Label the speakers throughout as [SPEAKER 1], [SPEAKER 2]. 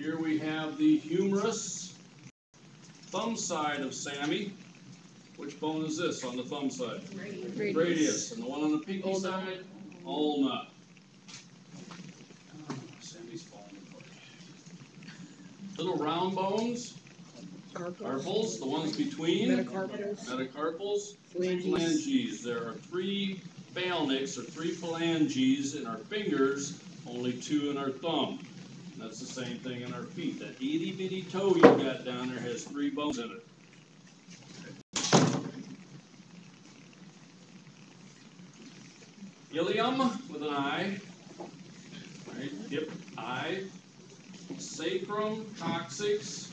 [SPEAKER 1] Here we have the humerus, thumb side of Sammy. Which bone is this on the thumb side?
[SPEAKER 2] Radius.
[SPEAKER 1] Radius. And the one on the pinky side? Ulna. Oh, Sammy's falling apart. Little round bones. Carpals, the ones between. Metacarpals. Phalanges. There are 3 phalanx or 3 phalanges in our fingers, only 2 in our thumb. And that's the same thing in our feet. That itty bitty toe you got down there has 3 bones in it. Ilium with an I. Right? Hip, I. Sacrum, coccyx,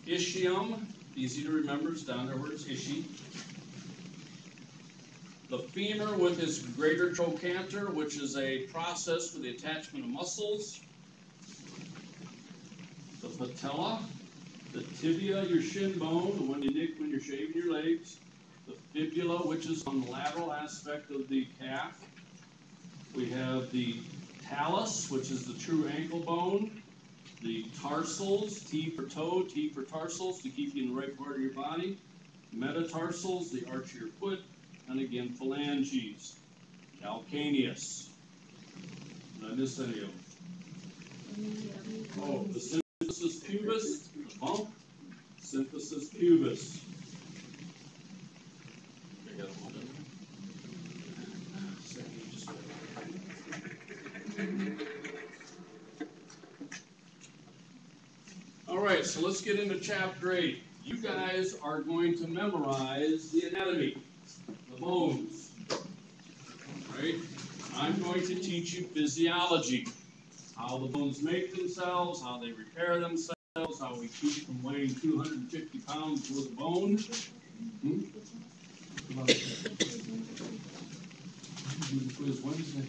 [SPEAKER 1] ischium. Easy to remember, it's down there where it's ischi. The femur with its greater trochanter, which is a process for the attachment of muscles. The patella, the tibia, your shin bone, the one you nick when you're shaving your legs. The fibula, which is on the lateral aspect of the calf. We have the talus, which is the true ankle bone. The tarsals, T for toe, T for tarsals, to keep you in the right part of your body. Metatarsals, the arch of your foot. And again, phalanges. Calcaneus. Did I miss any of them? Oh, the symphysis pubis, the bump. Symphysis pubis. I got them all done. All right, so let's get into chapter 8. You guys are going to memorize the anatomy, the bones. Right? I'm going to teach you physiology, how the bones make themselves, how they repair themselves, how we keep from weighing 250 pounds worth of bone. Do the quiz Wednesday.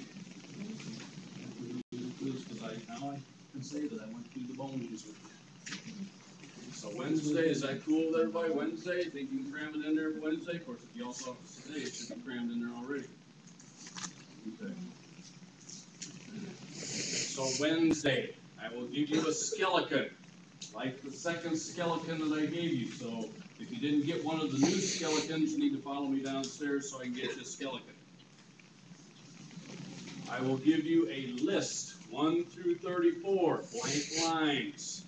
[SPEAKER 1] Because now I can say that I went through the bones with you. So Wednesday, is that cool with everybody? Wednesday, think you can cram it in there for Wednesday? Of course, if you all saw it today, it should be crammed in there already. Okay. So Wednesday, I will give you a skeleton, like the second skeleton that I gave you. So if you didn't get one of the new skeletons, you need to follow me downstairs so I can get you a skeleton. I will give you a list, 1 through 34, blank lines.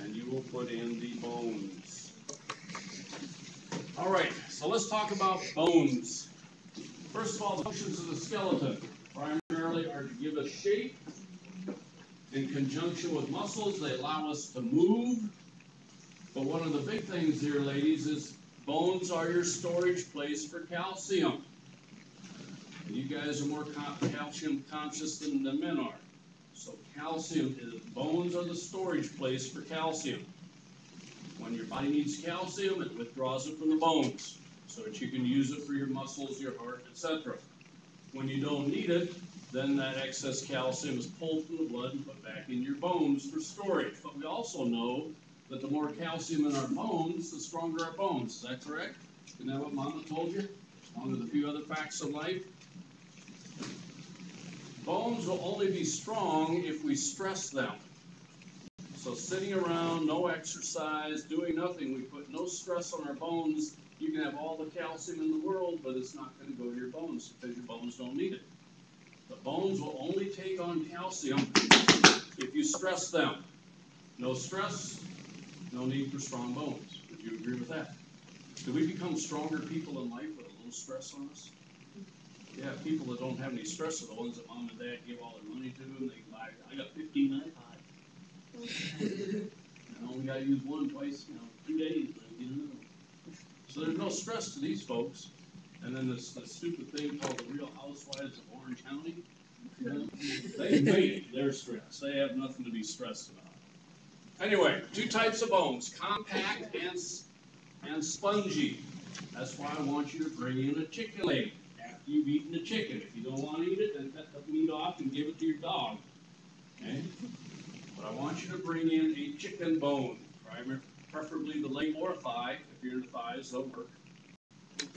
[SPEAKER 1] And you will put in the bones. All right, so let's talk about bones. First of all, the functions of the skeleton primarily are to give us shape. In conjunction with muscles, they allow us to move. But one of the big things here, ladies, is bones are your storage place for calcium. And you guys are more calcium conscious than the men are. So calcium is, bones are the storage place for calcium. When your body needs calcium, it withdraws it from the bones so that you can use it for your muscles, your heart, etc. When you don't need it, then that excess calcium is pulled from the blood and put back in your bones for storage. But we also know that the more calcium in our bones, the stronger our bones. Is that correct? Isn't that what Mama told you? Along with a few other facts of life. Bones will only be strong if we stress them. So sitting around, no exercise, doing nothing, we put no stress on our bones. You can have all the calcium in the world, but it's not going to go to your bones because your bones don't need it. The bones will only take on calcium if you stress them. No stress, no need for strong bones. Would you agree with that? Do we become stronger people in life with a little stress on us? Yeah, people that don't have any stress are the ones that mom and dad give all their money to, and they buy, I got 15 iPods. I only got to use one twice, 2 days, but I get another one. So there's no stress to these folks. And then this stupid thing called the Real Housewives of Orange County, they make their stress. They have nothing to be stressed about. Anyway, 2 types of bones, compact and spongy. That's why I want you to bring in a chicken leg. You've eaten the chicken. If you don't want to eat it, then cut the meat off and give it to your dog. Okay? But I want you to bring in a chicken bone, preferably the leg or thigh. If you're in the thighs, they'll work.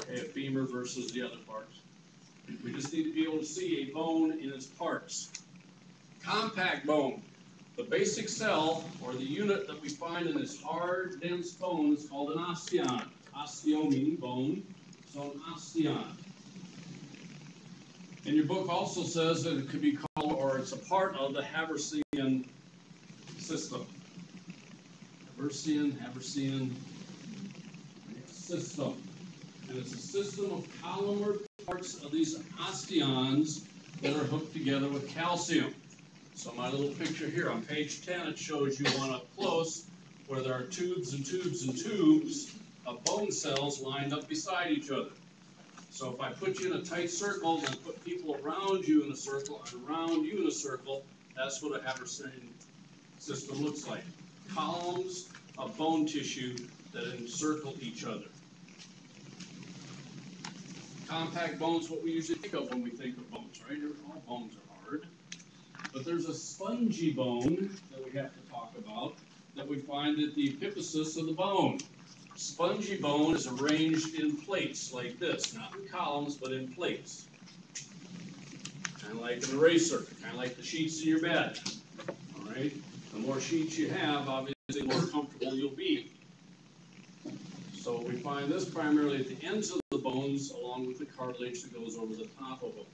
[SPEAKER 1] Okay, a femur versus the other parts. We just need to be able to see a bone in its parts. Compact bone. The basic cell, or the unit that we find in this hard, dense bone, is called an osteon. Osteo meaning bone, so an osteon. And your book also says that it could be called, or it's a part of the Haversian system. Haversian system. And it's a system of columnar parts of these osteons that are hooked together with calcium. So my little picture here on page 10, it shows you one up close where there are tubes and tubes and tubes of bone cells lined up beside each other. So if I put you in a tight circle and put people around you in a circle and around you in a circle, that's what a Haversian system looks like. Columns of bone tissue that encircle each other. Compact bones, what we usually think of when we think of bones, right? All bones are hard. But there's a spongy bone that we have to talk about that we find at the epiphysis of the bone. Spongy bone is arranged in plates like this, not in columns, but in plates. Kind of like an eraser, kind of like the sheets in your bed. All right? The more sheets you have, obviously, the more comfortable you'll be. So we find this primarily at the ends of the bones, along with the cartilage that goes over the top of them.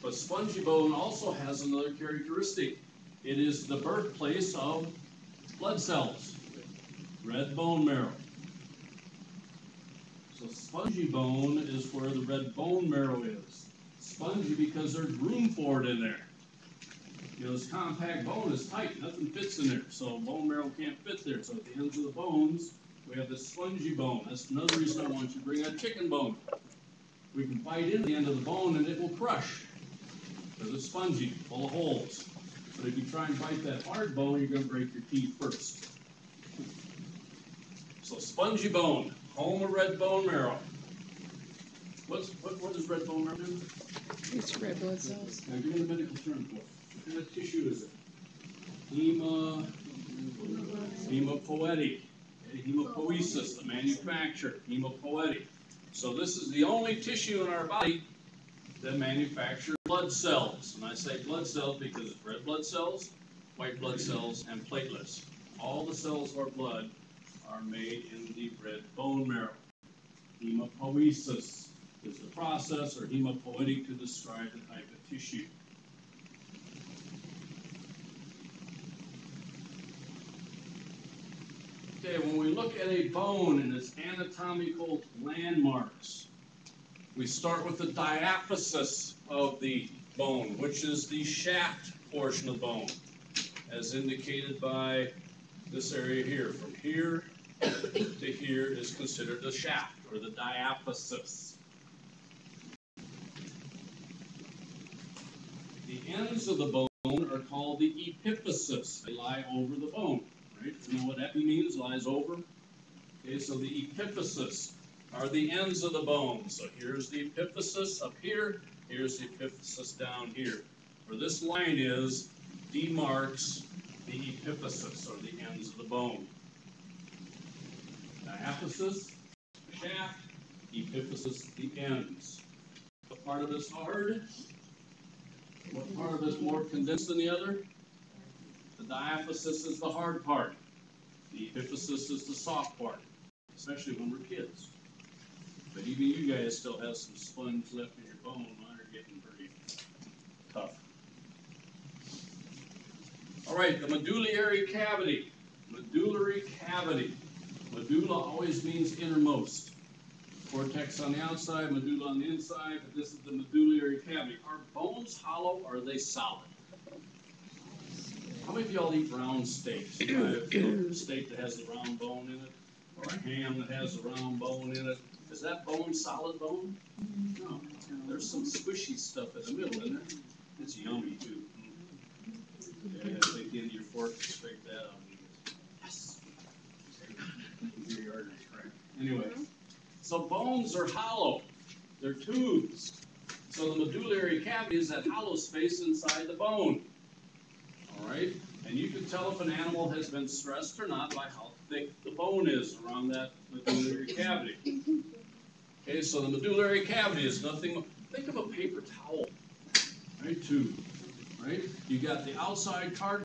[SPEAKER 1] But spongy bone also has another characteristic. It is the birthplace of blood cells, red bone marrow. So spongy bone is where the red bone marrow is. Spongy because there's room for it in there. You know, this compact bone is tight, nothing fits in there, so bone marrow can't fit there. So at the ends of the bones, we have this spongy bone. That's another reason I want you to bring that chicken bone. We can bite into the end of the bone and it will crush, because it's spongy, full of holes. But if you try and bite that hard bone, you're going to break your teeth first. So spongy bone, home of red bone marrow. What does red bone marrow do?
[SPEAKER 2] It's red blood cells.
[SPEAKER 1] Now give me the medical term for it. What kind of tissue is it? Hemopoietic. Hemopoiesis, the manufacturer. Hemopoietic. So this is the only tissue in our body that manufactures blood cells. And I say blood cells because it's red blood cells, white blood cells, and platelets. All the cells of our blood are made in the red bone marrow. Hemopoiesis is the process, or hemopoietic, to describe the type of tissue. Okay, when we look at a bone and its anatomical landmarks, we start with the diaphysis of the bone, which is the shaft portion of the bone, as indicated by this area here. From here to here is considered the shaft, or the diaphysis. The ends of the bone are called the epiphysis. They lie over the bone. Right? You know what epi means? Lies over. Okay, so the epiphysis are the ends of the bone. So here's the epiphysis up here. Here's the epiphysis down here. Where this line is, demarks the epiphysis, or the ends of the bone. Diaphysis, shaft, epiphysis, the ends. What part of this hard? What part of this more condensed than the other? The diaphysis is the hard part. The epiphysis is the soft part, especially when we're kids. But even you guys still have some sponge left in your bone. Mine are getting pretty tough. All right, the medullary cavity. Medullary cavity. Medulla always means innermost. Cortex on the outside, medulla on the inside, but this is the medullary cavity. Are bones hollow, or are they solid? How many of y'all eat round steaks? A steak that has the round bone in it, or a ham that has the round bone in it. Is that bone solid bone? No. There's some squishy stuff in the middle, isn't there? It's yummy, too. Yeah, take the end of your fork to scrape that out. Yes. Your arteries crack. Anyway, so bones are hollow. They're tubes. So the medullary cavity is that hollow space inside the bone. All right, and you can tell if an animal has been stressed or not by how thick the bone is around that medullary cavity. Okay, so the medullary cavity is nothing. Think of a paper towel, right? Tube, right? You got the outside cartilage.